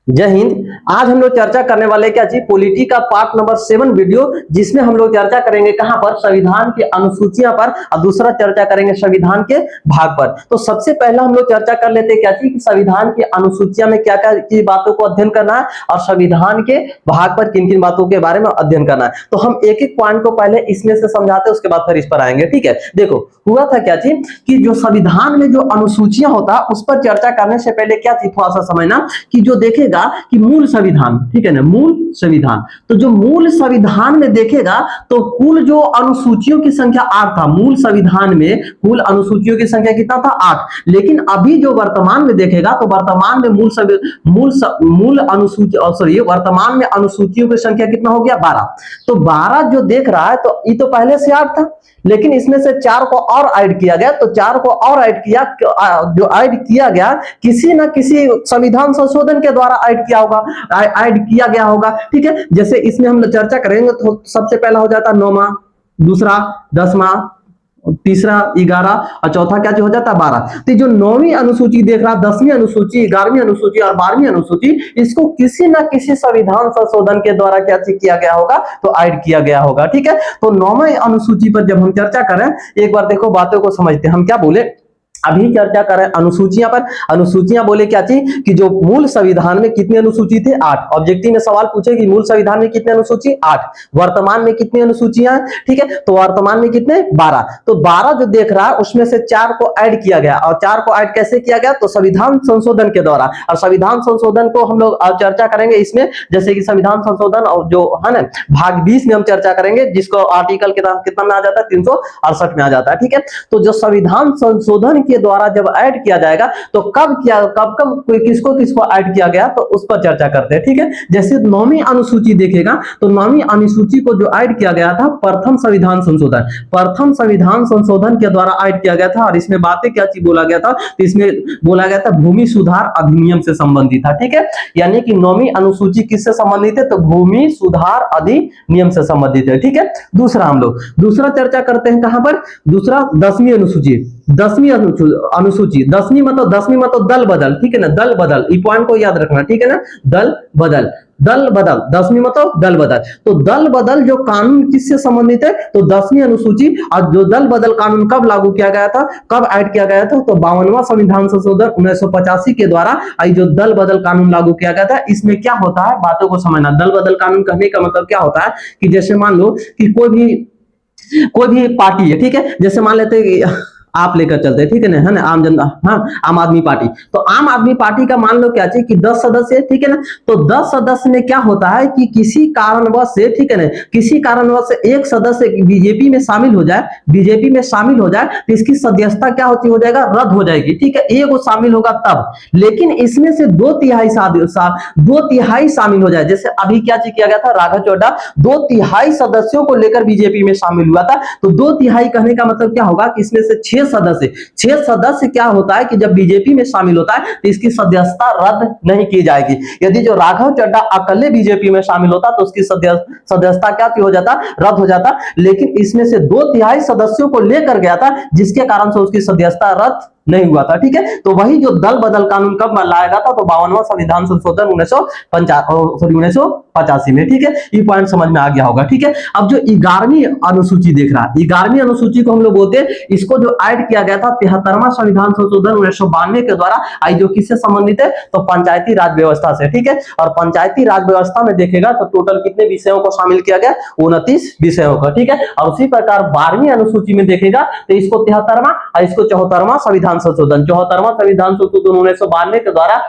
जय हिंद। आज हम लोग चर्चा करने वाले क्या चीज पॉलिटी का पार्ट नंबर 7 वीडियो, जिसमें हम लोग चर्चा करेंगे कहां पर, संविधान की अनुसूचियां पर, और दूसरा चर्चा करेंगे संविधान के भाग पर। तो सबसे पहला हम लोग चर्चा कर लेते हैं क्या चीज कि संविधान की अनुसूचियां में क्या क्या की बातों को अध्ययन करना है और संविधान के भाग पर किन किन बातों के बारे में अध्ययन करना है। तो हम एक एक पॉइंट को पहले इसमें से समझाते हैं, उसके बाद फिर इस पर आएंगे। ठीक है, देखो हुआ था क्या चीज कि जो संविधान में जो अनुसूचियां होता उस पर चर्चा करने से पहले क्या चीज थोड़ा सा समझना कि जो देखेगा कि मूल संविधान, ठीक है ना, मूल संविधान, तो जो मूल संविधान में देखेगा तो कुल जो अनुसूचियों की संख्या 8 था। मूल संविधान में कुल अनुसूचियों की संख्या कितना था? 8। लेकिन अभी जो वर्तमान में देखेगा तो वर्तमान में मूल अनुसूची सॉरी वर्तमान में अनुसूचियों की संख्या कितना हो गया? 12। तो 12 जो देख रहा है तो ये तो पहले से 8 था, लेकिन इसमें से 4 को और ऐड किया गया। तो 4 को और ऐड किया, जो ऐड किया गया किसी ना किसी संविधान संशोधन के द्वारा ऐड किया होगा, ऐड किया गया होगा। ठीक है, जैसे इसमें हम चर्चा करेंगे तो सबसे पहला हो जाता 9वां, दूसरा 10वां, तीसरा 11 और चौथा क्या हो जाता 12। तो जो 9वीं अनुसूची देख रहा, 10वीं अनुसूची, 11वीं अनुसूची और 12वीं अनुसूची, इसको किसी ना किसी संविधान संशोधन के द्वारा क्या किया गया होगा? तो ऐड किया गया होगा। ठीक है, तो 9वीं अनुसूची पर जब हम चर्चा करें, एक बार देखो बातों को समझते हैं। हम क्या बोले, अभी चर्चा करें अनुसूचियां पर। अनुसूचियां बोले क्या चीज कि जो मूल संविधान में कितनी अनुसूची थे? 8। ऑब्जेक्टिव में सवाल पूछे कि मूल संविधान में कितनी अनुसूची? 8। वर्तमान में कितनी अनुसूचियां हैं? ठीक है, तो वर्तमान में कितने? 12। तो 12 जो देख रहा है उसमें से 4 को ऐड किया गया। और 4 को ऐड कैसे किया गया? तो संविधान संशोधन के द्वारा। और संविधान संशोधन को हम लोग चर्चा करेंगे इसमें, जैसे कि संविधान संशोधन और जो है ना भाग 20 में हम चर्चा करेंगे, जिसको आर्टिकल कितना में आ जाता है? 368 में आ जाता है। ठीक है, तो जो संविधान संशोधन के द्वारा जब ऐड किया जाएगा तो कब किसको ऐड किया गया, तो उस पर चर्चा करते हैं। ठीक है, जैसे 9वीं अनुसूची देखेगा तो 9वीं अनुसूची को जो ऐड किया गया था प्रथम संविधान संशोधन, प्रथम संविधान संशोधन के द्वारा ऐड किया गया था। और इसमें बातें क्या चीज बोला गया था? तो इसमें बोला गया था भूमि सुधार अधिनियम से संबंधित था। ठीक है, यानी कि 9वीं अनुसूची किससे संबंधित है? तो भूमि सुधार अधिनियम से संबंधित है। ठीक है, दूसरा हम लोग दूसरा चर्चा करते हैं कहां पर? दूसरा 10वीं अनुसूची। 10वीं अनुसूची, 10वीं मतलब दल बदल। ठीक है ना, दल बदल, ई पॉइंट को याद रखना। ठीक है ना, दल बदल, दल बदल, 10वीं मतलब दल बदल। तो दल बदल जो कानून किससे संबंधित है? तो 10वीं अनुसूची। और जो दल बदल कानून कब लागू किया गया था, कब ऐड किया गया था? तो 52वां संविधान संशोधन 1985 के द्वारा जो दल बदल कानून लागू किया गया था। इसमें क्या होता है, बातों को समझना। दल बदल कानून कहने का मतलब क्या होता है कि जैसे मान लो कि कोई भी पार्टी है, ठीक है, जैसे मान लेते हैं आप लेकर चलते हैं, ठीक है ना, है ना, आम जनता, हाँ, आम आदमी पार्टी। तो आम आदमी पार्टी का मान लो क्या चाहिए कि 10 सदस्य है, ठीक है ना। तो 10 सदस्य में क्या होता है कि किसी कारणवश से, ठीक है ना, किसी कारणवश से एक सदस्य बीजेपी में शामिल हो जाए, बीजेपी में शामिल हो जाए तो इसकी सदस्यता क्या होती हो जाएगा? रद्द हो जाएगी। ठीक है, एक वो शामिल होगा तब। लेकिन इसमें से 2/3 शामिल हो जाए, जैसे अभी क्या चीज किया गया था, राघव चोड्डा 2/3 सदस्यों को लेकर बीजेपी में शामिल हुआ था। तो 2/3 कहने का मतलब क्या होगा कि इसमें से 6 सदस्य क्या होता है कि जब बीजेपी में शामिल होता है तो इसकी सदस्यता रद्द नहीं की जाएगी। यदि जो राघव चड्ढा अकेले बीजेपी में शामिल होता तो उसकी सदस्यता क्या हो जाता? रद्द हो जाता। लेकिन इसमें से 2/3 सदस्यों को लेकर गया था, जिसके कारण से उसकी सदस्यता रद्द नहीं हुआ था। ठीक है, तो वही जो दल बदल कानून कब लाया गया था? तो 52वां संविधान संशोधन 1985 में। ठीक है, ये पॉइंट समझ में आ गया होगा। ठीक है, अब जो 11वीं अनुसूची देख रहा है, 11वीं अनुसूची को हम लोग बोलते हैं, इसको जो ऐड किया गया था 73वां संविधान संशोधन 1992 के द्वारा, आई जो किससे संबंधित है? तो पंचायती राज व्यवस्था से। ठीक है, और पंचायती राज व्यवस्था में देखेगा तो टोटल कितने विषयों को शामिल किया गया? 29 विषयों का। ठीक है, और उसी प्रकार 12वीं अनुसूची में देखेगा तो इसको 73वां और इसको 74वां संविधान संशोधन, 74वां संविधान संशोधन 1992 के द्वारा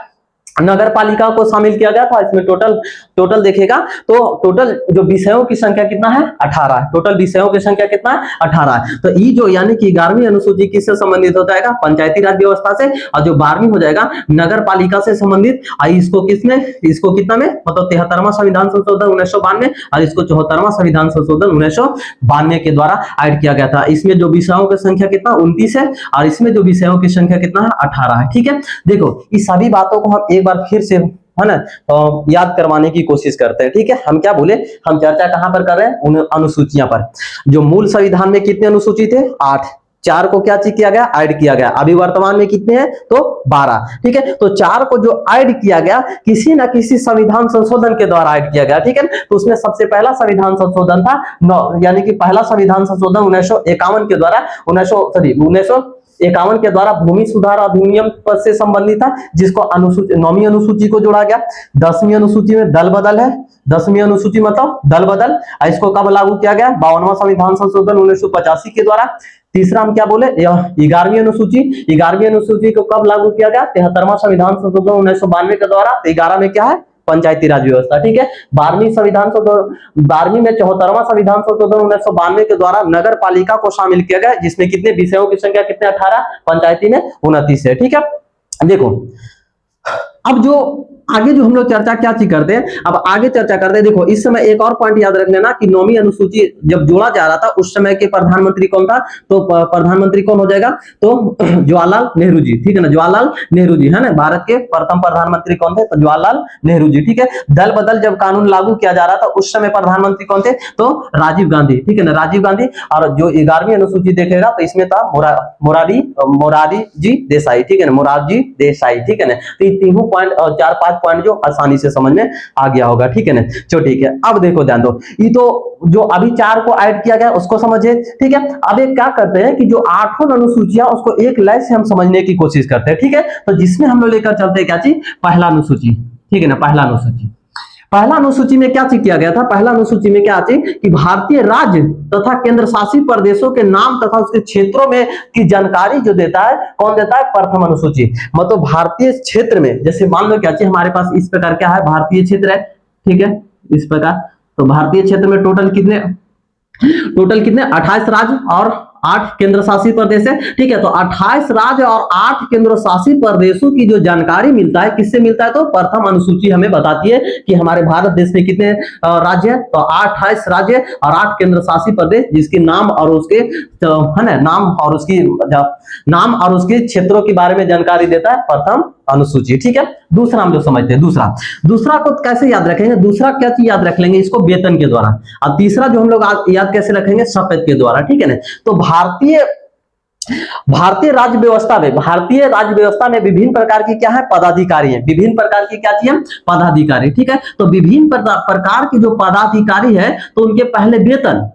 नगर पालिका को शामिल किया गया था। इसमें टोटल देखेगा तो टोटल जो विषयों की संख्या कितना है? 18 है। टोटल विषयों की संख्या कितना है? 18 है। तो ये जो यानी कि 11वीं अनुसूची किससे संबंधित हो जाएगा? पंचायती राज व्यवस्था से। और जो 12वीं हो जाएगा नगर पालिका से संबंधित। इसको कितना में? मतलब 73वां संविधान संशोधन 1992 और इसको 74वां संविधान संशोधन 1992 के द्वारा ऐड किया गया था। इसमें जो विषयों की संख्या कितना? 29 है और इसमें जो विषयों की संख्या कितना है? 18 है। ठीक है, देखो इस सभी बातों को हम एक बार फिर से है ना तो याद करवाने की कोशिश करते हैं। ठीक है, हम क्या बोले, हम चर्चा कहां पर कर रहे हैं? उन अनुसूचियां पर। जो मूल संविधान में कितने अनुसूची थे? 8। 4 को क्या चीज किया गया, ऐड किया गया। अभी वर्तमान में कितने हैं, तो 12। ठीक है, तो 4 को जो ऐड किया गया किसी ना किसी संविधान संशोधन के द्वारा ऐड किया गया। ठीक है, तो उसमें सबसे पहला संविधान संशोधन था यानी कि पहला संविधान संशोधन 1951 के द्वारा 1951 के द्वारा भूमि सुधार अधिनियम से संबंधित था, जिसको अनुसूची 9वीं अनुसूची को जोड़ा गया। 10वीं अनुसूची में दल बदल है, 10वीं अनुसूची मतलब दल बदल, इसको कब लागू किया गया, 52वां संविधान संशोधन 1985 के द्वारा। तीसरा हम क्या बोले, 11वीं अनुसूची, 11वीं अनुसूची को कब लागू किया गया, 73वां संविधान संशोधन 1992 के द्वारा। तो 11 में क्या है, पंचायती राज व्यवस्था। ठीक है, 12वीं संविधान संशोधन, 12वीं में 74वां संविधान संशोधन 1992 के द्वारा नगर पालिका को शामिल किया गया, जिसमें कितने विषयों की संख्या कितने, 18, पंचायती में 29 है। ठीक है, देखो अब जो आगे जो हम लोग चर्चा क्या चीज करते हैं, अब आगे चर्चा करते हैं। देखो इस समय एक और पॉइंट याद रख लेना कि 9वीं अनुसूची जब जोड़ा जा रहा था उस समय के प्रधानमंत्री कौन था, तो प्रधानमंत्री कौन हो जाएगा, तो जवाहरलाल नेहरू जी। ठीक है ना, जवाहरलाल नेहरू जी है ना, भारत के प्रथम प्रधानमंत्री कौन थे, तो जवाहरलाल नेहरू जी। ठीक है, दल बदल जब कानून लागू किया जा रहा था उस समय प्रधानमंत्री कौन थे, तो राजीव गांधी। ठीक है ना, राजीव गांधी। और जो 11वीं अनुसूची देखेगा तो इसमें था मोरारी जी देसाई। ठीक है ना, मोरारजी देसाई। ठीक है ना, तो ये तीनों पॉइंट और 4-5 पॉइंट जो आसानी से समझ में आ गया होगा। ठीक है ना, चलो ठीक है। अब देखो ध्यान दो, ये तो जो अभी 4 को ऐड किया गया उसको समझे। ठीक है, अब एक क्या करते हैं कि जो 8 अनुसूचियां उसको एक लय से हम समझने की कोशिश करते हैं। ठीक है, तो जिसमें हम लोग लेकर चलते हैं क्या चीज, पहला अनुसूची। ठीक है ना, पहला अनुसूची, पहला अनुसूची में क्या चीज किया गया था, पहला अनुसूची में क्या चीज कि भारतीय राज्य तथा केंद्र शासित प्रदेशों के नाम तथा उसके क्षेत्रों में की जानकारी जो देता है, कौन देता है, प्रथम अनुसूची। मतलब भारतीय क्षेत्र में, जैसे मान लो क्या चीज हमारे पास इस प्रकार क्या है, भारतीय क्षेत्र है। ठीक है, इस प्रकार, तो भारतीय क्षेत्र में टोटल कितने 28 राज्य और 8 केंद्र शासित प्रदेश है। ठीक है, तो 28 राज्य और 8 केंद्र शासित प्रदेशों की जो जानकारी मिलता है, किससे मिलता है, तो प्रथम अनुसूची हमें बताती है कि हमारे भारत देश में कितने राज्य है, तो 28 राज्य और 8 केंद्र शासित प्रदेश, जिसके नाम और उसके है ना, नाम और उसके क्षेत्रों के बारे में जानकारी देता है प्रथम अनुसूची। ठीक है, दूसरा हम लोग समझते हैं। दूसरा को कैसे याद रखेंगे, दूसरा क्या चीज याद रख लेंगे, इसको वेतन के द्वारा। और तीसरा जो हम लोग याद कैसे रखेंगे, शपथ के द्वारा। ठीक है ना, तो भारतीय राज्य व्यवस्था में विभिन्न प्रकार की क्या है, पदाधिकारी है, विभिन्न प्रकार की क्या चीज है, पदाधिकारी। ठीक है, तो विभिन्न प्रकार के जो पदाधिकारी है तो उनके पहले वेतन,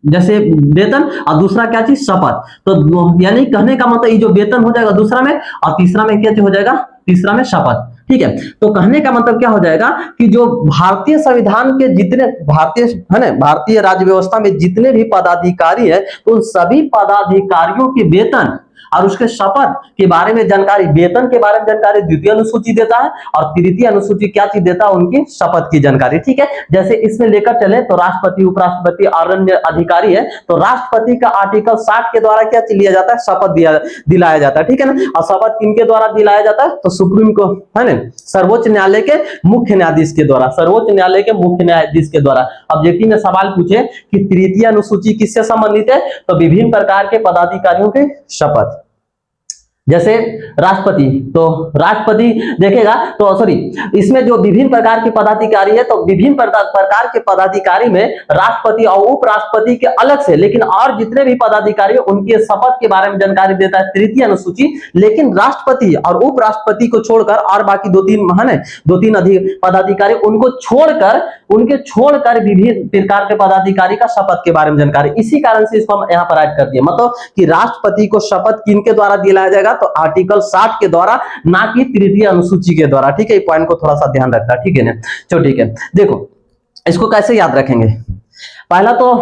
जैसे वेतन, और दूसरा क्या चीज, शपथ। तो यानी कहने का मतलब ये जो वेतन हो जाएगा दूसरा में, और तीसरा में क्या हो जाएगा, तीसरा में शपथ। ठीक है, तो कहने का मतलब क्या हो जाएगा कि जो भारतीय संविधान के जितने भारतीय राज्य व्यवस्था में जितने भी पदाधिकारी है तो उन सभी पदाधिकारियों के वेतन और उसके शपथ के बारे में जानकारी, वेतन के बारे में जानकारी द्वितीय अनुसूची देता है, और तृतीय अनुसूची क्या चीज देता है, उनकी शपथ की जानकारी। ठीक है, जैसे इसमें लेकर चले तो राष्ट्रपति, उपराष्ट्रपति और अन्य अधिकारी है, तो राष्ट्रपति का आर्टिकल 60 के द्वारा क्या लिया जाता है, शपथ दिलाया जाता है। ठीक है ना, और शपथ किनके द्वारा दिलाया जाता है, तो सुप्रीम कोर्ट है ना, सर्वोच्च न्यायालय के मुख्य न्यायाधीश के द्वारा, सर्वोच्च न्यायालय के मुख्य न्यायाधीश के द्वारा। अब जेपी में सवाल पूछे कि तृतीय अनुसूची किससे संबंधित है, तो विभिन्न प्रकार के पदाधिकारियों के शपथ, जैसे राष्ट्रपति, तो राष्ट्रपति देखेगा तो सॉरी, इसमें जो विभिन्न प्रकार के पदाधिकारी है तो विभिन्न प्रकार के पदाधिकारी में राष्ट्रपति और उपराष्ट्रपति के अलग से, लेकिन और जितने भी पदाधिकारी उनके शपथ के बारे में जानकारी देता है तृतीय अनुसूची। लेकिन राष्ट्रपति और उपराष्ट्रपति को छोड़कर और बाकी दो तीन पदाधिकारी उनको छोड़कर विभिन्न प्रकार के पदाधिकारी का शपथ के बारे में जानकारी, इसी कारण से इसको हम यहाँ पर ऐड कर दिए। मतलब कि राष्ट्रपति को शपथ किनके द्वारा दिलाया जाएगा, तो आर्टिकल 60 के द्वारा, ना कि तृतीय अनुसूची के द्वारा। ठीक है, ये पॉइंट को थोड़ा सा ध्यान रखना। ठीक है ना, चलो ठीक है, देखो इसको कैसे याद रखेंगे। पहला तो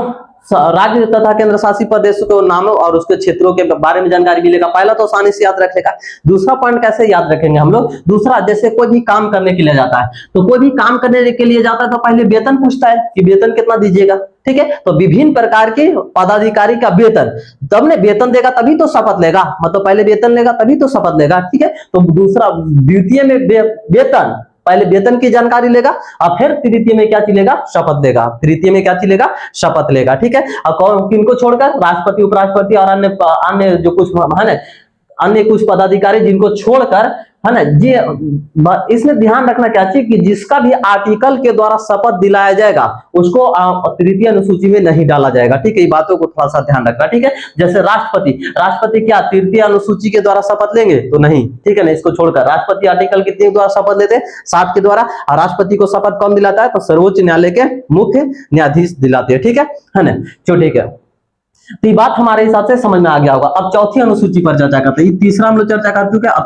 राज्य तथा केंद्र शासित प्रदेशों के नामों और उसके क्षेत्रों के बारे में जानकारी मिलेगा, पहला तो आसानी से याद रखेगा। दूसरा पॉइंट कैसे याद रखेंगे हम लोग, दूसरा जैसे कोई भी काम करने के लिए जाता है, तो कोई भी काम करने के लिए जाता है तो पहले वेतन पूछता है कि वेतन कितना दीजिएगा। ठीक है, तो विभिन्न प्रकार के पदाधिकारी का वेतन, तब ने वेतन देगा तभी तो शपथ लेगा, मतलब पहले वेतन लेगा तभी तो शपथ लेगा। ठीक है, तो दूसरा द्वितीय में वेतन, पहले वेतन की जानकारी लेगा और फिर तृतीय में क्या चलेगा, शपथ लेगा, तृतीय में क्या चलेगा, शपथ लेगा। ठीक है, और किनको छोड़कर, राष्ट्रपति, उपराष्ट्रपति और अन्य जो कुछ है ना, अन्य कुछ पदाधिकारी जिनको छोड़कर है ना जी। इसमें ध्यान रखना क्या चाहिए कि जिसका भी आर्टिकल के द्वारा शपथ दिलाया जाएगा उसको तृतीय अनुसूची में नहीं डाला जाएगा, ठीक है। ये बातों को थोड़ा सा ध्यान रखना, ठीक है। जैसे राष्ट्रपति क्या तृतीय अनुसूची के द्वारा शपथ लेंगे? तो नहीं, ठीक है ना। इसको छोड़कर राष्ट्रपति आर्टिकल कितने के द्वारा शपथ लेते हैं? 7 के द्वारा। और राष्ट्रपति को शपथ कौन दिलाता है? तो सर्वोच्च न्यायालय के मुख्य न्यायाधीश दिलाते हैं, ठीक है ना। चलो ठीक है, तो ये बात हमारे हिसाब से समझ में आ गया होगा। अब चौथी अनुसूची पर चर्चा करते हैं। तीसरा हम लोग चर्चा कर चुके हैं, अब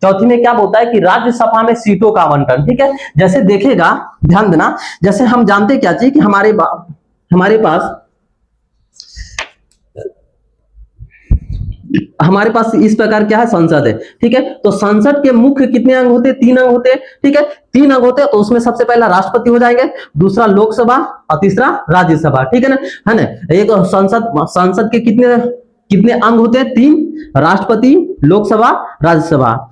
चौथी में क्या बोलता है कि राज्यसभा में सीटों का आवंटन, ठीक है। जैसे देखिएगा, ध्यान देना, जैसे हम जानते क्या चाहिए कि हमारे पास इस प्रकार क्या है? संसद है, ठीक है। तो संसद के मुख्य कितने अंग होते हैं? 3 अंग होते हैं, ठीक है। 3 अंग होते हैं, तो उसमें सबसे पहला राष्ट्रपति हो जाएंगे, दूसरा लोकसभा और तीसरा राज्यसभा, ठीक है ना। एक संसद के कितने अंग होते हैं? 3, राष्ट्रपति, लोकसभा, राज्यसभा।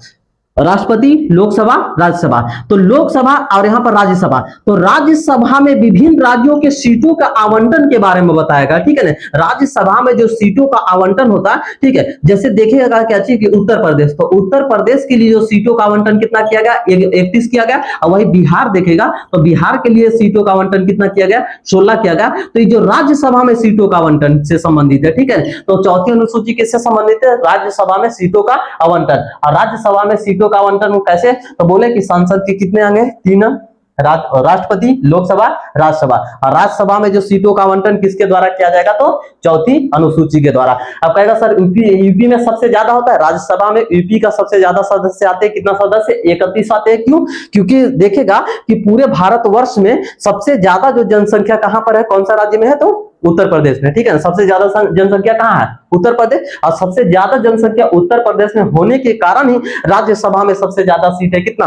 राष्ट्रपति, लोकसभा, राज्यसभा। तो लोकसभा और यहां पर राज्यसभा, तो राज्यसभा में विभिन्न राज्यों के सीटों का आवंटन के बारे में बताएगा, ठीक है ना। राज्यसभा में जो सीटों का आवंटन होता है, ठीक है। जैसे देखिएगा क्या चीज कि उत्तर प्रदेश, तो उत्तर प्रदेश के लिए जो सीटों का आवंटन कितना किया गया? 31 किया गया। और वही बिहार देखेगा तो बिहार के लिए सीटों का आवंटन कितना किया गया? 16 किया गया। तो ये जो राज्यसभा में सीटों का आवंटन से संबंधित है, ठीक है। तो चौथी अनुसूची किससे संबंधित है? राज्यसभा में सीटों का आवंटन। और राज्यसभा में सीटों का आवंटन कैसे? तो बोले कि संसद के कितने अंग हैं? 3 अंग, राष्ट्रपति, लोकसभा, राज्यसभा। और राज्यसभा में जो सीटों का आवंटन किसके द्वारा किया जाएगा? तो चौथी अनुसूची के द्वारा। अब कहेगा सर यूपी में सबसे ज्यादा होता है। राज्यसभा में यूपी का सबसे ज्यादा सदस्य आते हैं। कितना सदस्य? 31 आते हैं। क्यों? क्योंकि देखेगा कि पूरे भारतवर्ष में सबसे ज्यादा जो जनसंख्या कहां पर है, कौन सा राज्य में है? तो उत्तर प्रदेश में, ठीक है। सबसे ज्यादा जनसंख्या कहां है? उत्तर प्रदेश। और सबसे ज्यादा जनसंख्या उत्तर प्रदेश में होने के कारण ही राज्यसभा में सबसे ज्यादा सीट है। कितना?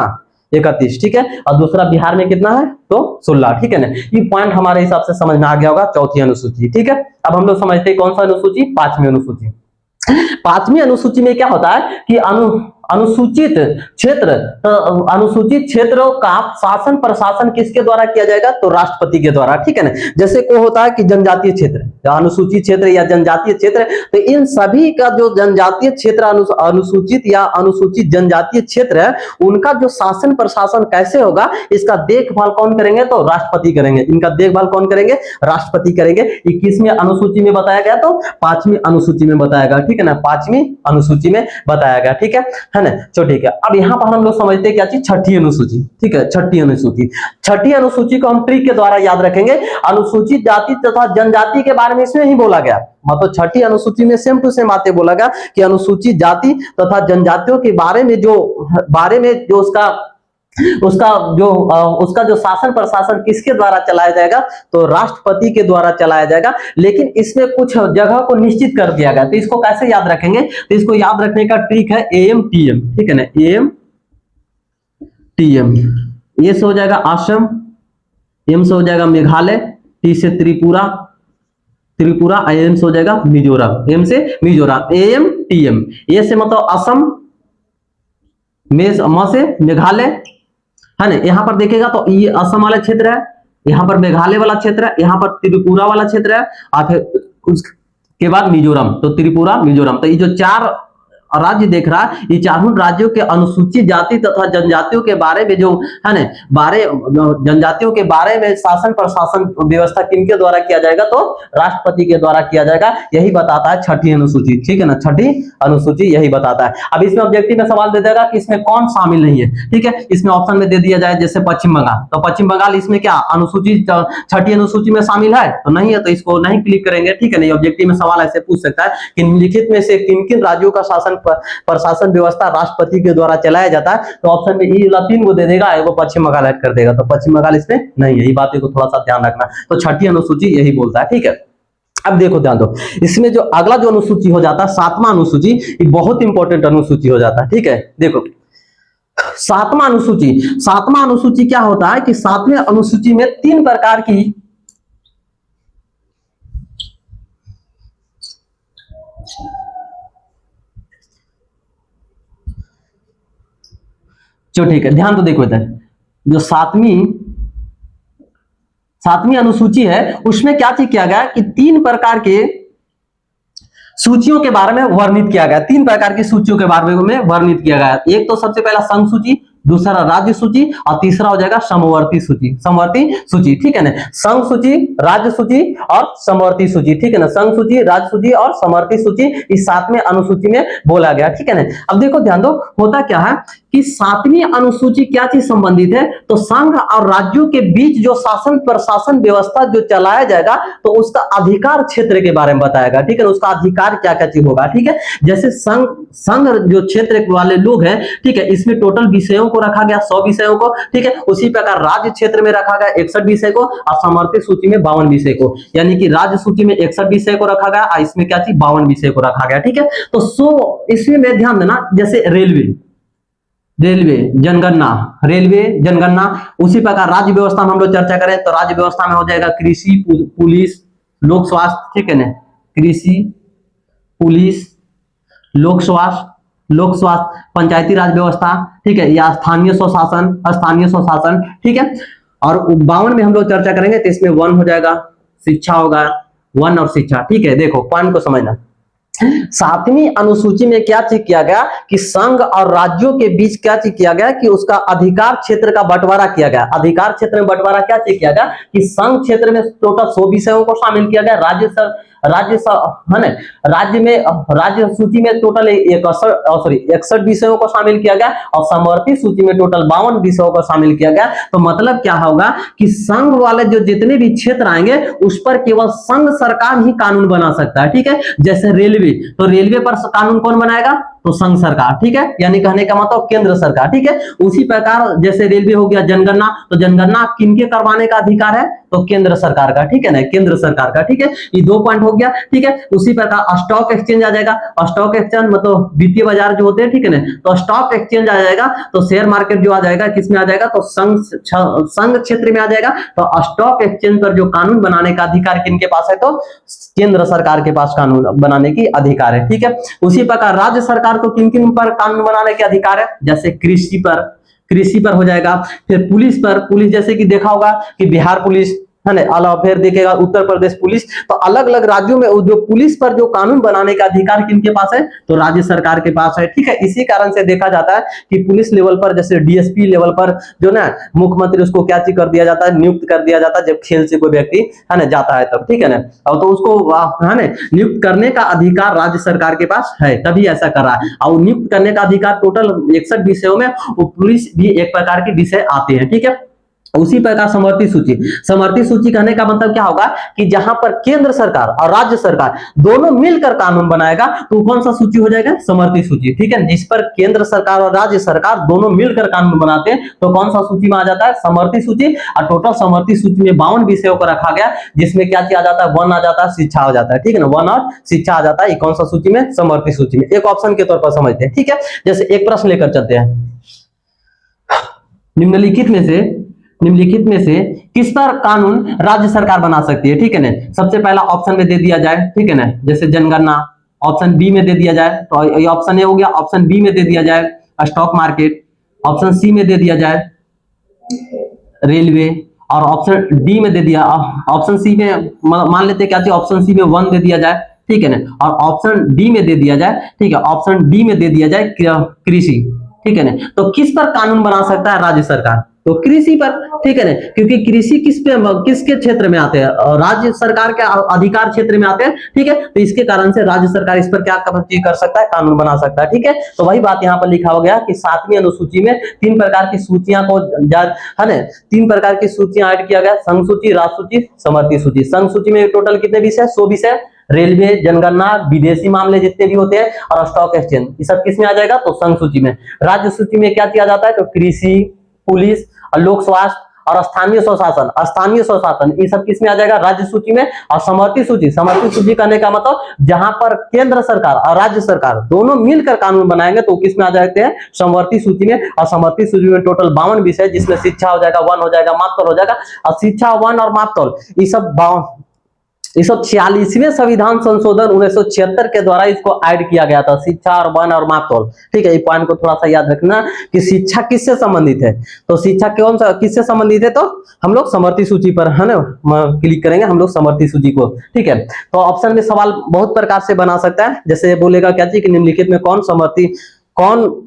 31, ठीक है। और दूसरा बिहार में कितना है? तो 16, ठीक है ना। ये पॉइंट हमारे हिसाब से समझ में आ गया होगा, चौथी अनुसूची, ठीक है। अब हम लोग समझते हैं कौन सा अनुसूची? 5वीं अनुसूची। 5वीं अनुसूची में क्या होता है कि अनुसूचित क्षेत्रों का शासन प्रशासन किसके द्वारा किया जाएगा? तो राष्ट्रपति के द्वारा, ठीक है ना। जैसे को होता है कि जनजातीय क्षेत्र, अनुसूचित क्षेत्र या जनजातीय क्षेत्र, तो इन सभी का जो जनजातीय क्षेत्र, अनुसूचित या अनुसूचित जनजातीय क्षेत्र है, उनका जो शासन प्रशासन कैसे होगा, इसका देखभाल कौन करेंगे? तो राष्ट्रपति करेंगे। इनका देखभाल कौन करेंगे? राष्ट्रपति करेंगे। 21वीं अनुसूची में बताया गया, तो 5वीं अनुसूची में बताया गया, ठीक है ना। 5वीं अनुसूची में बताया गया, ठीक है ना। चलो ठीक है। अब यहां पर हम लोग समझते हैं क्या चीज? छठी अनुसूची, ठीक है। छठी अनुसूची को हम ट्रिक के द्वारा याद रखेंगे। अनुसूचित जाति तथा जनजाति के बारे में इसमें ही बोला गया, मतलब छठी अनुसूची में सेम टू सेम बातें बोला गया कि अनुसूचित जाति तथा जनजातियों के बारे में जो उसका जो शासन प्रशासन किसके द्वारा चलाया जाएगा? तो राष्ट्रपति के द्वारा चलाया जाएगा। लेकिन इसमें कुछ जगह को निश्चित कर दिया गया, तो इसको कैसे याद रखेंगे? तो इसको याद रखने का ट्रिक है AM-TM, ठीक है ना। AM-TM, ए से हो जाएगा असम, एम से हो जाएगा मेघालय, टी से त्रिपुरा, एम से हो जाएगा मिजोरम, एम से मिजोरम। AM-TM, ए से मतलब असम, म से मेघालय, है ना। यहां पर देखेगा तो ये असम वाला क्षेत्र है, यहां पर मेघालय वाला क्षेत्र है, यहां पर त्रिपुरा वाला क्षेत्र है, और फिर उसके बाद मिजोरम, तो त्रिपुरा, मिजोरम। तो ये जो 4 राज्य देख रहा है, ये चारों राज्यों के अनुसूचित जाति तथा जनजातियों के बारे में जो है ना, जनजातियों के बारे में शासन प्रशासन व्यवस्था किनके द्वारा किया जाएगा? तो राष्ट्रपति के द्वारा किया जाएगा। यही बताता है छठी अनुसूची, ठीक है ना। छठी अनुसूची यही बताता है। अब इसमें ऑब्जेक्टिव में सवाल दे देगा कि इसमें कौन शामिल नहीं है, ठीक है। इसमें ऑप्शन में दे दिया जाए जैसे पश्चिम बंगाल, तो पश्चिम बंगाल इसमें क्या अनुसूचित छठी अनुसूची में शामिल है? तो नहीं है, तो इसको नहीं क्लिक करेंगे, ठीक है ना। ऑब्जेक्टिव में सवाल ऐसे पूछ सकता है कि निम्नलिखित में से किन किन राज्यों का शासन प्रशासन व्यवस्था राष्ट्रपति के द्वारा चलाया जाता है? तो ऑप्शन में ये 3 को दे देगा, वो पश्चिम बंगाल ऐड कर देगा, तो पश्चिम बंगाल इसमें नहीं है। ये बातें को थोड़ा सा ध्यान रखना। तो छठी अनुसूची यही बोलता है, ठीक है। अब देखो ध्यान दो, इसमें जो अगला जो अनुसूची हो जाता है 7वां अनुसूची, ये बहुत इंपॉर्टेंट अनुसूची हो जाता है, ठीक है। देखो 7वां अनुसूची क्या होता है कि 7वें अनुसूची में 3 प्रकार की चलो ठीक है, ध्यान तो देखो इधर, जो 7वीं अनुसूची है उसमें क्या चीज किया गया कि 3 प्रकार के सूचियों के बारे में वर्णित किया गया। तीन प्रकार की सूचियों के बारे में वर्णित किया गया। एक तो सबसे पहला संघ सूची, दूसरा राज्य सूची और तीसरा हो जाएगा समवर्ती सूची। समवर्ती सूची, ठीक है ना। संघ सूची, राज्य सूची और समवर्ती सूची, ठीक है ना। संघ सूची, राज्य सूची और समवर्ती सूची इस 7वें अनुसूची में बोला गया, ठीक है ना। अब देखो ध्यान दो, होता क्या है कि 7वीं अनुसूची क्या चीज संबंधित है, तो संघ और राज्यों के बीच जो शासन प्रशासन व्यवस्था जो चलाया जाएगा तो उसका अधिकार क्षेत्र के बारे में बताएगा, ठीक है। उसका अधिकार क्या क्या चीज होगा, ठीक है। जैसे संघ जो क्षेत्र वाले लोग हैं, ठीक है, इसमें टोटल विषयों को रखा गया 100 विषयों को, ठीक है। उसी प्रकार राज्य क्षेत्र में रखा गया 61 विषय को और समवर्ती सूची में 52 विषय को, यानी कि राज्य सूची में 61 विषय को रखा गया और इसमें क्या चीज 52 विषय को रखा गया, ठीक है। तो इसमें ध्यान देना, जैसे रेलवे जनगणना। उसी प्रकार राज्य व्यवस्था में हम लोग चर्चा करें तो राज्य व्यवस्था में हो जाएगा कृषि, पुलिस, लोक स्वास्थ्य, ठीक है ना। कृषि, पुलिस, लोक स्वास्थ्य, पंचायती राज व्यवस्था, ठीक है, या स्थानीय स्वशासन, ठीक है। और 52 में हम लोग चर्चा करेंगे तो इसमें 1 हो जाएगा शिक्षा होगा, 1 और शिक्षा, ठीक है। देखो पॉइंट को समझना, 7वीं अनुसूची में क्या चीज किया गया कि संघ और राज्यों के बीच क्या चीज किया गया कि उसका अधिकार क्षेत्र का बंटवारा किया गया। अधिकार क्षेत्र में बंटवारा क्या चीज किया गया कि संघ क्षेत्र में टोटल 100 विषयों को शामिल किया गया, राज्य सूची में टोटल 61 विषयों को शामिल किया गया और समवर्ती सूची में टोटल 52 विषयों को शामिल किया गया। तो मतलब क्या होगा कि संघ वाले जो जितने भी क्षेत्र आएंगे उस पर केवल संघ सरकार ही कानून बना सकता है, ठीक है। जैसे रेलवे, तो रेलवे पर कानून कौन बनाएगा, तो संघ सरकार, ठीक है, यानी कहने का मतलब केंद्र सरकार, ठीक है। उसी प्रकार जैसे रेलवे हो गया जनगणना, तो जनगणना किनके करवाने का अधिकार है, तो केंद्र सरकार का, ठीक है ना, केंद्र सरकार का, ठीक है। ये 2 पॉइंट हो गया, ठीक है। उसी प्रकार स्टॉक एक्सचेंज आ जाएगा। स्टॉक एक्सचेंज मतलब वित्तीय बाजार जो होते हैं, ठीक है ना, तो स्टॉक एक्सचेंज आ जाएगा। तो शेयर मार्केट जो आ जाएगा किसमें आ जाएगा, तो संघ क्षेत्र में आ जाएगा। तो स्टॉक एक्सचेंज पर जो कानून बनाने का अधिकार किनके पास है, तो केंद्र सरकार के पास कानून बनाने की अधिकार है, ठीक है। उसी प्रकार राज्य सरकार को किन किन पर कानून बनाने के अधिकार है, जैसे कृषि पर हो जाएगा। फिर पुलिस जैसे कि देखा होगा कि बिहार पुलिस है ना, अलावा फिर देखेगा उत्तर प्रदेश पुलिस। तो अलग अलग राज्यों में जो पुलिस पर जो कानून बनाने का अधिकार किनके पास है, तो राज्य सरकार के पास है, ठीक है। इसी कारण से देखा जाता है कि पुलिस लेवल पर जैसे डीएसपी लेवल पर जो ना मुख्यमंत्री उसको क्या चीज कर दिया जाता है, नियुक्त कर दिया जाता है जब खेल से कोई व्यक्ति है ना जाता है तब, ठीक है ना। और तो उसको है ना नियुक्त करने का अधिकार राज्य सरकार के पास है, तभी ऐसा कर रहा है। और नियुक्त करने का अधिकार टोटल 61 विषयों में वो पुलिस भी एक प्रकार के विषय आते हैं, ठीक है। उसी प्रकार समवर्ती सूची कहने का मतलब क्या होगा कि जहां पर केंद्र सरकार और राज्य सरकार दोनों मिलकर कानून बनाएगा तो कौन सा सूची हो जाएगा, समवर्ती सूची, ठीक है। जिस पर केंद्र सरकार और राज्य सरकार दोनों मिलकर कानून बनाते हैं तो कौन सा सूची में आ जाता है, समवर्ती सूची। और टोटल समवर्ती सूची में 52 विषयों को रखा गया, जिसमें क्या आ जाता है, 1 आ जाता है, शिक्षा हो जाता है, ठीक है ना। 1 और शिक्षा आ जाता है, ये कौन सा सूची में, समवर्ती सूची में। एक ऑप्शन के तौर पर समझते हैं, ठीक है। जैसे एक प्रश्न लेकर चलते हैं, निम्नलिखित में से किस पर कानून राज्य सरकार बना सकती है, ठीक है ना। सबसे पहला ऑप्शन में दे दिया जाए, ठीक है ना, जैसे जनगणना। ऑप्शन बी में दे दिया जाए, तो ये ऑप्शन ए हो गया। ऑप्शन बी में दे दिया जाए स्टॉक मार्केट, ऑप्शन सी में दे दिया जाए रेलवे, और ऑप्शन डी में दे दिया, ऑप्शन सी में मान लेते क्या चाहिए, ऑप्शन सी में 1 दे दिया जाए, ठीक है ना। और ऑप्शन डी में दे दिया जाए, ठीक है, ऑप्शन डी में दे दिया जाए कृषि, ठीक है ना। तो किस पर कानून बना सकता है राज्य सरकार, तो कृषि पर, ठीक है ना, क्योंकि कृषि किसके क्षेत्र में आते हैं, राज्य सरकार के अधिकार क्षेत्र में आते हैं, ठीक है। तो इसके कारण से राज्य सरकार इस पर क्या कर सकता है, कानून बना सकता है, ठीक है। तो वही बात यहाँ पर लिखा हो गया कि 7वीं अनुसूची में 3 प्रकार की सूचियां को है ना 3 प्रकार की सूचियां ऐड किया गया, संघ सूची, राज्य सूची, समवर्ती सूची। संघ सूची में टोटल कितने विषय, 100 विषय, रेलवे, जनगणना, विदेशी मामले जितने भी होते हैं और स्टॉक एक्सचेंज, ये सब किस में आ जाएगा, तो संघ सूची में। राज्य सूची में क्या किया जाता है, तो कृषि, पुलिस और लोक स्वास्थ्य और स्थानीय स्वशासन ये सब किस में आ जाएगा, राज्य सूची में। और समवर्ती सूची करने का मतलब जहां पर केंद्र सरकार और राज्य सरकार दोनों मिलकर कानून बनाएंगे तो किस में आ जाते हैं, समवर्ती सूची में। और समवर्ती सूची में टोटल 52 विषय, जिसमें शिक्षा हो जाएगा 1 हो जाएगा, मापतौल हो जाएगा। और शिक्षा 1 और मापतौल ये सब 146वें संविधान संशोधन 1976 के द्वारा इसको ऐड किया गया था, शिक्षा और वन और मापतौल। ठीक है, ये पॉइंट को थोड़ा सा याद रखना कि शिक्षा किससे संबंधित है। तो शिक्षा कौन सा किससे संबंधित है, तो हम लोग समवर्ती सूची पर है ना क्लिक करेंगे हम लोग समवर्ती सूची को। ठीक है, तो ऑप्शन में सवाल बहुत प्रकार से बना सकता है, जैसे बोलेगा क्या चीज कि निम्नलिखित में कौन समवर्ती, कौन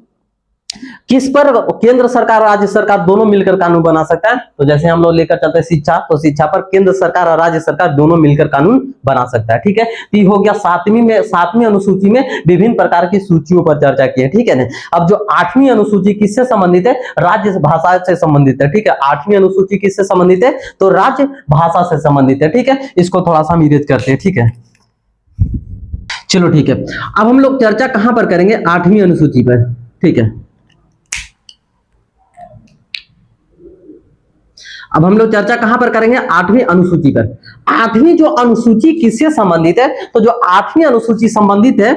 किस पर केंद्र सरकार राज्य सरकार दोनों मिलकर कानून बना सकता है। तो जैसे हम लोग लेकर चलते हैं शिक्षा, तो शिक्षा पर केंद्र सरकार और राज्य सरकार दोनों मिलकर कानून बना सकता है। ठीक है, तो ये हो गया सातवीं अनुसूची में विभिन्न प्रकार की सूचियों पर चर्चा की है। ठीक है ना, अब जो 8वीं अनुसूची किससे संबंधित है, राज्य भाषा से संबंधित है। ठीक है, 8वीं अनुसूची किससे संबंधित है, तो राज्य भाषा से संबंधित है। ठीक है, इसको थोड़ा सा हम इरेज करते हैं। ठीक है, चलो ठीक है, अब हम लोग चर्चा कहां पर करेंगे, 8वीं अनुसूची पर। ठीक है, अब हम लोग चर्चा कहां पर करेंगे, 8वीं अनुसूची पर। 8वीं जो अनुसूची किससे संबंधित है, तो जो 8वीं अनुसूची संबंधित है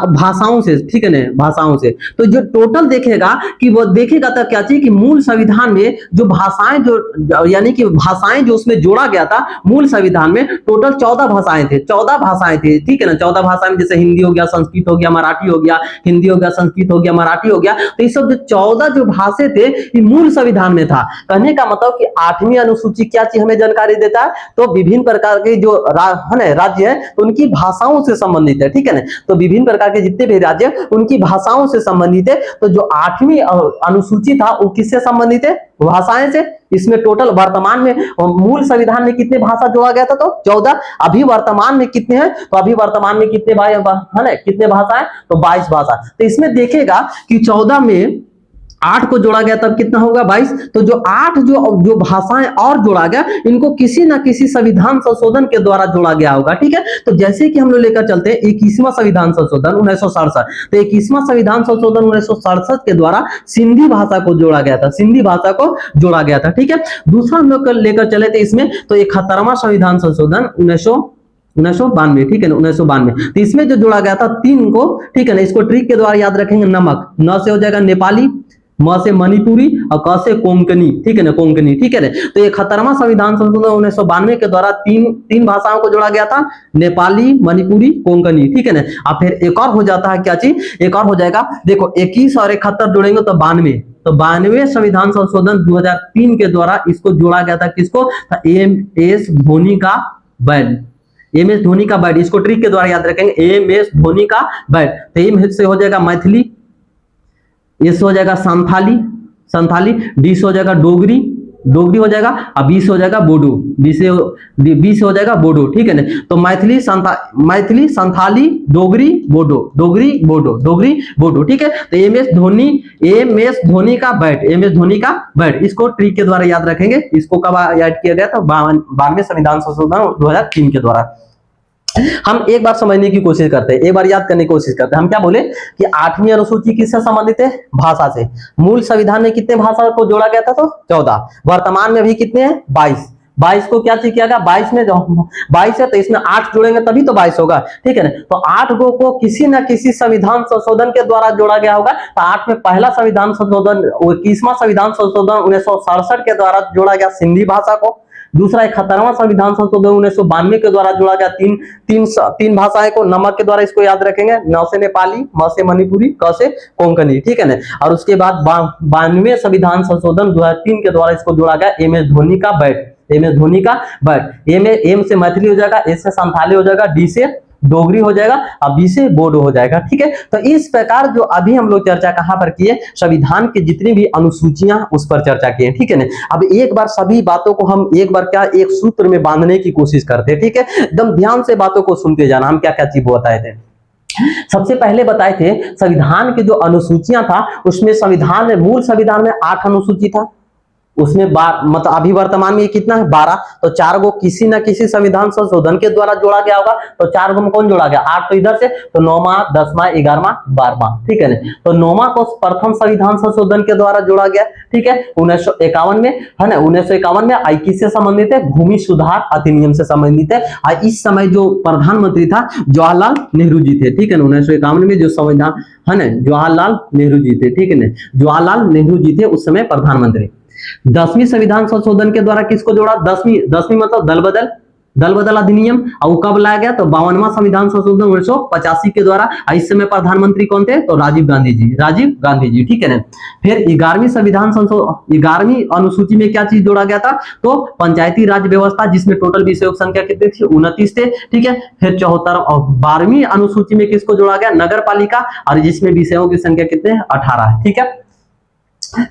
भाषाओं से। ठीक है ना, भाषाओं से। तो जो टोटल देखेगा कि वो देखेगा तब क्या चाहिए कि मूल संविधान में जो भाषाएं जो यानी कि भाषाएं जो उसमें जोड़ा गया था मूल संविधान में, टोटल 14 भाषाएं थे। 14 भाषाएं थे। ठीक है ना, 14 भाषाएं जैसे हिंदी हो गया, संस्कृत हो गया, मराठी हो गया, हिंदी हो गया, संस्कृत हो गया, मराठी हो गया। तो ये सब जो 14 जो भाषा थे ये मूल संविधान में था। कहने का मतलब कि 8वीं अनुसूची क्या चीज हमें जानकारी देता है, तो विभिन्न प्रकार के जो राज्य है तो उनकी भाषाओं से संबंधित है। ठीक है ना, तो विभिन्न प्रकार के जितने भी राज्य उनकी भाषाओं से संबंधित है। तो जो 8वीं अनुसूची था वो किससे संबंधित है, भाषाएं से। इसमें टोटल वर्तमान में मूल संविधान में कितने भाषा जोड़ा गया था, तो 14। अभी वर्तमान में कितने हैं, तो अभी वर्तमान में कितने है ना, कितने भाषाएं, तो 22 भाषा। तो इसमें देखेगा कि 14 में 8 को जोड़ा गया तब कितना होगा, 22। तो जो 8 जो भाषाएं और जोड़ा गया, इनको किसी ना किसी संविधान संशोधन के द्वारा जोड़ा गया होगा। ठीक है, तो जैसे कि हम लोग लेकर चलते हैं 21वां संविधान संशोधन 1967। तो 21वां संविधान संशोधन 1967 के द्वारा सिंधी भाषा को जोड़ा गया था, सिंधी भाषा को जोड़ा गया था। ठीक है, दूसरा हम लोग लेकर चले थे इसमें, तो 71वां संविधान संशोधन 1992। ठीक है ना, 1992। तो इसमें जो जोड़ा गया था 3 को। ठीक है ना, इसको ट्रिक के द्वारा याद रखेंगे। नमक, न से हो जाएगा नेपाली, म से मणिपुरी और क से कोंकणी। ठीक है ना, कोंकणी। ठीक है ना, तो ये 71वां संविधान संशोधन 1992 के द्वारा तीन भाषाओं को जोड़ा गया था, नेपाली, मणिपुरी, कोंकणी। ठीक है ना, अब फिर एक और हो जाता है क्या चीज, एक और हो जाएगा, देखो 21 और 71 जोड़ेंगे तो 92। तो 92वें संविधान संशोधन 2003 के द्वारा इसको जोड़ा गया था, किसको, एम.एस. धोनी का बैड, एम.एस. धोनी का बैड। इसको ट्रिक के द्वारा याद रखेंगे, एम.एस. धोनी का बैड। तो एम से हो जाएगा मैथिली, एस हो जाएगा संथाली, डी से हो जाएगा डोगरी हो जाएगा, और बी से हो जाएगा बोडो, बी से हो जाएगा बोडो। ठीक है ना, तो मैथिली, संथाली, डोगरी, बोडो। ठीक है, तो एम.एस. धोनी का बैट, इसको ट्रिक के द्वारा याद रखेंगे। इसको कब याद किया गया था, 92वें संविधान संशोधन 2003 के द्वारा। हम एक बार समझने की कोशिश करते हैं, एक बार याद करने की कोशिश करते हैं। हम क्या बोले कि 8वीं अनुसूची किससे संबंधित है, भाषा से। मूल संविधान में कितने भाषा को जोड़ा गया था, तो 14। वर्तमान में अभी कितने हैं, 22 को क्या चीज किया गया, 22 में 22 है तो इसमें 8 जोड़ेंगे तभी तो 22 होगा। ठीक है ना, तो 8 को किसी न किसी संविधान संशोधन के द्वारा जोड़ा गया होगा। तो 8 में पहला संविधान संशोधन 21वां संविधान संशोधन 1967 के द्वारा जोड़ा गया सिंधी भाषा को। दूसरा 71वां संविधान संशोधन 1992 के द्वारा जोड़ा गया तीन भाषाएं को। नमक के द्वारा इसको याद रखेंगे, न से नेपाली, म से मणिपुरी, क से कोंकणी। ठीक है ना, और उसके बाद 92वें संविधान संशोधन 2003 के द्वारा इसको जोड़ा गया एम.एस. धोनी का बैट। एम से मैथिली हो जाएगा, एस से संथाली हो जाएगा, डी से डोगरी हो जाएगा, और बी से बोडो हो जाएगा। ठीक है, तो इस प्रकार जो अभी हम लोग चर्चा कहां पर किए, संविधान की जितनी भी अनुसूचियां उस पर चर्चा किए। ठीक है ना, अब एक बार सभी बातों को हम एक बार क्या एक सूत्र में बांधने की कोशिश करते हैं। ठीक है, एकदम ध्यान से बातों को सुनते जाना। हम क्या क्या चीज बताए थे, सबसे पहले बताए थे संविधान की जो अनुसूचियां था उसमें मूल संविधान में 8 अनुसूची था, उसमें मतलब अभी वर्तमान में कितना है, 12। तो 4 गो किसी ना किसी संविधान संशोधन के द्वारा जोड़ा गया होगा। तो 4 गो में कौन जोड़ा गया, 8 तो इधर से, तो 9वां, 10वां, 11वां, 12वां। ठीक है ना, तो 9वां को प्रथम संविधान संशोधन के द्वारा जोड़ा गया। ठीक है, 1951 में है ना, 1951 में आई किससे संबंधित है, भूमि सुधार अधिनियम से संबंधित है। और इस समय जो प्रधानमंत्री था जवाहरलाल नेहरू जी थे। ठीक है ना, 1951 में जो संविधान है ना, जवाहरलाल नेहरू जी थे। ठीक है ना, जवाहरलाल नेहरू जी थे उस समय प्रधानमंत्री। 10वीं संविधान संशोधन के द्वारा किसको जोड़ा, 10वीं मतलब दल बदल, दल बदल अधिनियम, और वो कब लाया गया? तो 52वां संविधान संशोधन 1985 के द्वारा। इस समय प्रधानमंत्री कौन थे? तो राजीव गांधी जी, राजीव गांधी जी, ठीक है ना। फिर 11वीं संविधान संशोधन 11वीं अनुसूची में क्या चीज जोड़ा गया था? तो पंचायती राज व्यवस्था, जिसमें टोटल विषयों की संख्या कितनी थी? 29 थे, ठीक है। फिर 74 और 12वीं अनुसूची में किसको जोड़ा गया? नगर पालिका, और जिसमें विषयों की संख्या कितने? 18 है, ठीक है।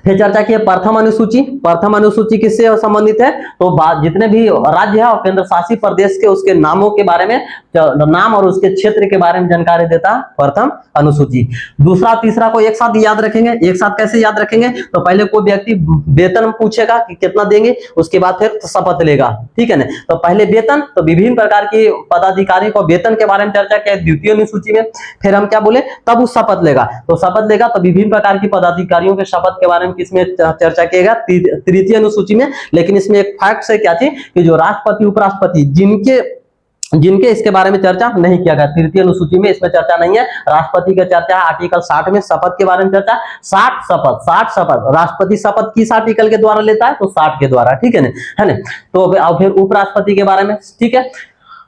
फिर चर्चा की प्रथम अनुसूची। प्रथम अनुसूची किससे संबंधित है? तो जितने भी राज्य है और केंद्र शासित प्रदेश के उसके नामों के बारे में, नाम और उसके क्षेत्र के बारे में जानकारी देता प्रथम अनुसूची। दूसरा तीसरा को एक साथ याद रखेंगे। एक साथ कैसे याद रखेंगे? तो पहले कोई व्यक्ति वेतन पूछेगा कि कितना देंगे, उसके बाद फिर शपथ लेगा, ठीक है ना। तो पहले वेतन, तो विभिन्न प्रकार के पदाधिकारी को वेतन के बारे में चर्चा किया द्वितीय अनुसूची में। फिर हम क्या बोले? तब वो शपथ लेगा, तो शपथ लेगा तो विभिन्न प्रकार की पदाधिकारियों के शपथ के बारे में किसमें चर्चा किएगा? तृतीय अनुसूची में। लेकिन इसमें एक फैक्ट है क्या चीज, कि जो राष्ट्रपति उपराष्ट्रपति जिनके इसके बारे में चर्चा नहीं किया गया तृतीय अनुसूची में, इसमें चर्चा नहीं है। राष्ट्रपति का चर्चा है आर्टिकल 60 में, शपथ के बारे में चर्चा। 60 शपथ राष्ट्रपति शपथ किस आर्टिकल के द्वारा लेता है? तो 60 के द्वारा, ठीक है ना। तो फिर उपराष्ट्रपति के बारे में, ठीक है।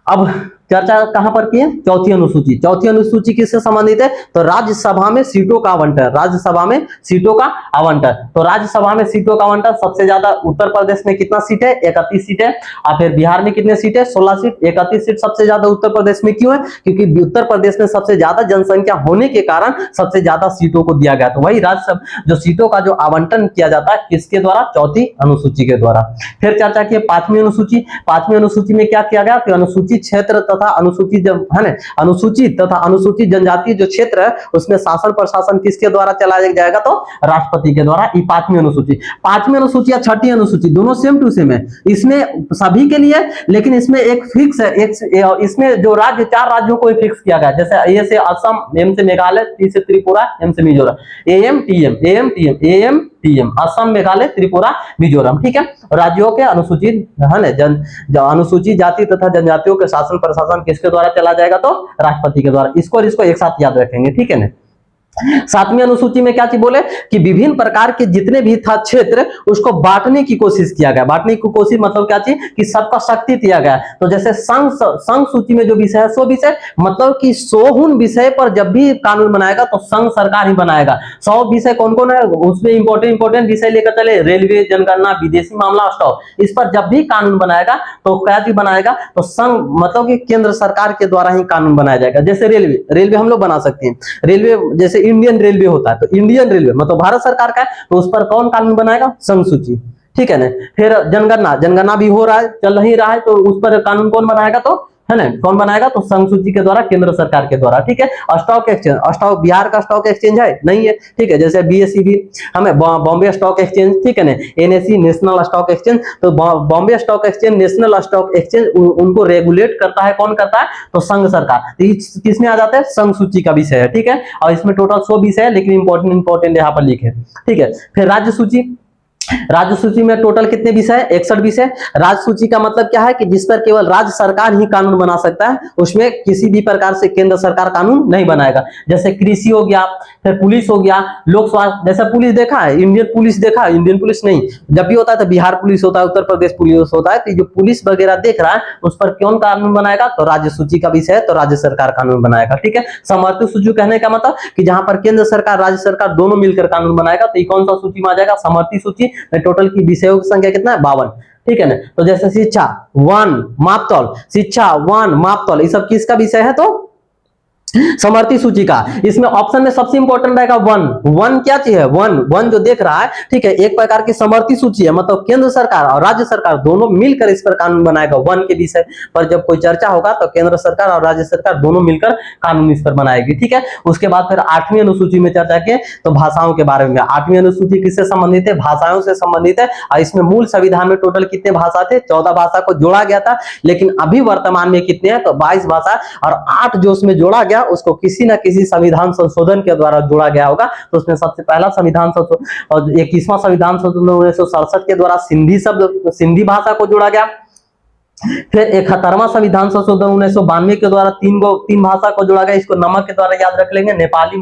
अब चर्चा कहां पर की है? चौथी अनुसूची। चौथी अनुसूची किससे संबंधित है? तो राज्यसभा में सीटों का आवंटन। राज्यसभा में सीटों का आवंटन, तो राज्यसभा में सीटों का आवंटन सबसे ज्यादा उत्तर प्रदेश में कितना सीट है? 31 सीट है। और फिर बिहार में कितने सीट है? 16 सीट। 31 सीट सबसे ज्यादा उत्तर प्रदेश में क्यों है? क्योंकि उत्तर प्रदेश में सबसे ज्यादा जनसंख्या होने के कारण सबसे ज्यादा सीटों को दिया गया। तो वही राज्यसभा जो सीटों का जो आवंटन किया जाता है किसके द्वारा? चौथी अनुसूची के द्वारा। फिर चर्चा की पांचवी अनुसूची। पांचवी अनुसूची में क्या किया गया? कि अनुसूचित क्षेत्र तथा अनुसूचित है ना, अनुसूचित तथा अनुसूचित जनजाति जो क्षेत्र है उसमें शासन प्रशासन किसके द्वारा चलाया जाएगा? तो राष्ट्रपति के द्वारा। ये पांचवी अनुसूची। पांचवी अनुसूची या छठी अनुसूची दोनों सेम टू सेम है, इसमें सभी के लिए, लेकिन इसमें एक फिक्स है। इसमें जो राज्य, 4 राज्यों को फिक्स किया गया, जैसे ए से असम, एम से मेघालय, टी से त्रिपुरा, एम से Mizoram, am TM, am TM, am TM, Assam, Meghalaya, Tripura, Mizoram, ठीक है। राज्यों के अनुसूचित है ना, अनुसूचित जाति तथा जनजातियों के शासन प्रशासन किसके द्वारा चला जाएगा? तो राष्ट्रपति के द्वारा। इसको और इसको एक साथ याद रखेंगे, ठीक है ना। सातवीं अनुसूची में क्या चीज बोले? कि विभिन्न प्रकार के जितने भी था क्षेत्र उसको बांटने की कोशिश किया गया। बांटने की कोशिश मतलब क्या चीज? कि सबका शक्ति दिया गया। तो जैसे संघ सूची में जो विषय है 100 विषय, मतलब कि 100 विषय पर जब भी कानून बनाएगा तो संघ सरकार ही बनाएगा। 100 विषय कौन कौन है उसमें? इंपोर्टेंट विषय लेकर चले, रेलवे, जनगणना, विदेशी मामला, स्टॉक। इस पर जब भी कानून बनाएगा तो क्या चीज बनाएगा? तो संघ मतलब कि केंद्र सरकार के द्वारा ही कानून बनाया जाएगा। जैसे रेलवे हम लोग बना सकते हैं। रेलवे जैसे इंडियन रेलवे होता है, तो इंडियन रेलवे मतलब भारत सरकार का है, तो उस पर कौन कानून बनाएगा? संघ सूची, ठीक है ना। फिर जनगणना भी हो रहा है, चल ही रहा है, तो उस पर कानून कौन बनाएगा? तो है ना, कौन बनाएगा? तो संघ सूची के द्वारा, केंद्र सरकार के द्वारा, ठीक है। स्टॉक एक्सचेंज, स्टॉक बिहार का स्टॉक एक्सचेंज है नहीं है, ठीक है। जैसे बीएसई हमें बॉम्बे स्टॉक एक्सचेंज, ठीक है ना, एनएसई नेशनल स्टॉक एक्सचेंज, तो Bombay stock exchange, national stock exchange, उनको रेगुलेट करता है कौन करता है? तो संघ सरकार। तो किसमें आ जाता है? संघ सूची का विषय है, ठीक है। और इसमें टोटल 100 विषय है, लेकिन इंपॉर्टेंट यहाँ पर लिखे, ठीक है। फिर राज्य सूची। राज्य सूची में टोटल कितने विषय? 61 विषय। राज्य सूची का मतलब क्या है? कि जिस पर केवल राज्य सरकार ही कानून बना सकता है, उसमें किसी भी प्रकार से केंद्र सरकार कानून नहीं बनाएगा। जैसे कृषि हो गया, फिर पुलिस हो गया, लोक स्वास्थ्य। जैसा पुलिस देखा है, इंडियन पुलिस देखा है? इंडियन पुलिस नहीं, जब भी होता है तो बिहार पुलिस होता है, उत्तर प्रदेश पुलिस होता है। तो जो पुलिस वगैरह देख रहा है उस पर कौन कानून बनाएगा? तो राज्य सूची का विषय है, तो राज्य सरकार कानून बनाएगा, ठीक है। समर्थित सूची कहने का मतलब कि जहां पर केंद्र सरकार राज्य सरकार दोनों मिलकर कानून बनाएगा, तो ये कौन सा सूची में आ जाएगा? समर्थित सूची। टोटल की विषयों की संख्या कितना है? 52, ठीक है ना। तो जैसे शिक्षा 1 मापतौल, शिक्षा 1 मापतौल, ये सब किसका विषय है? तो समर्थी सूची का। इसमें ऑप्शन में सबसे इंपॉर्टेंट रहेगा 1 क्या चीज है? 1 जो देख रहा है, ठीक है, एक प्रकार की समर्थी सूची है, मतलब केंद्र सरकार और राज्य सरकार दोनों मिलकर इस पर कानून बनाएगा। 1 के विषय पर जब कोई चर्चा होगा तो केंद्र सरकार और राज्य सरकार दोनों मिलकर कानून इस पर बनाएगी, ठीक है। उसके बाद फिर 8वीं अनुसूची में चर्चा की तो भाषाओं के बारे में। 8वीं अनुसूची किससे संबंधित है? भाषाओं से संबंधित है। और इसमें मूल संविधान में टोटल कितने भाषा थे? 14 भाषा को जोड़ा गया था, लेकिन अभी वर्तमान में कितने हैं? तो 22 भाषा, और 8 जो उसमें जोड़ा गया उसको किसी ना किसी संविधान संशोधन के द्वारा जोड़ा गया होगा। तो उसमें सबसे पहला संविधान संशोधन और 21वां संविधान संशोधन 1967 के द्वारा सिंधी भाषा को जोड़ा गया। फिर 71वां संविधान संशोधन 1992 के द्वारा तीन भाषा को जोड़ा गया। इसको नमक के द्वारा याद रख लेंगे, नेपाली,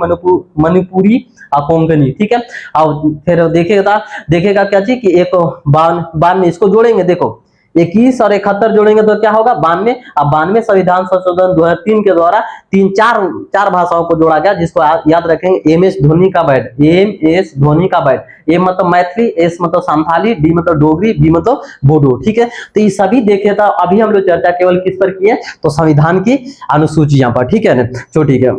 मणिपुरी और कोंकणी, ठीक है। और फिर देखेगा क्या चीज कि एक 52 में इसको जोड़ेंगे। देखो 21 और 71 जोड़ेंगे तो क्या होगा 92। अब 92 संविधान संशोधन 2003 के द्वारा चार भाषाओं को जोड़ा गया, जिसको याद रखेंगे। एम एस धोनी का बैट, एम एस धोनी का बैट। ए मतलब मैथिली, एस मतलब संथाली, डी मतलब डोगरी, बी मतलब बोडो। ठीक है, तो ये सभी देखे था। अभी हम लोग चर्चा केवल किस पर किए, तो संविधान की अनुसूचियां पर। ठीक है ना, तो ठीक है।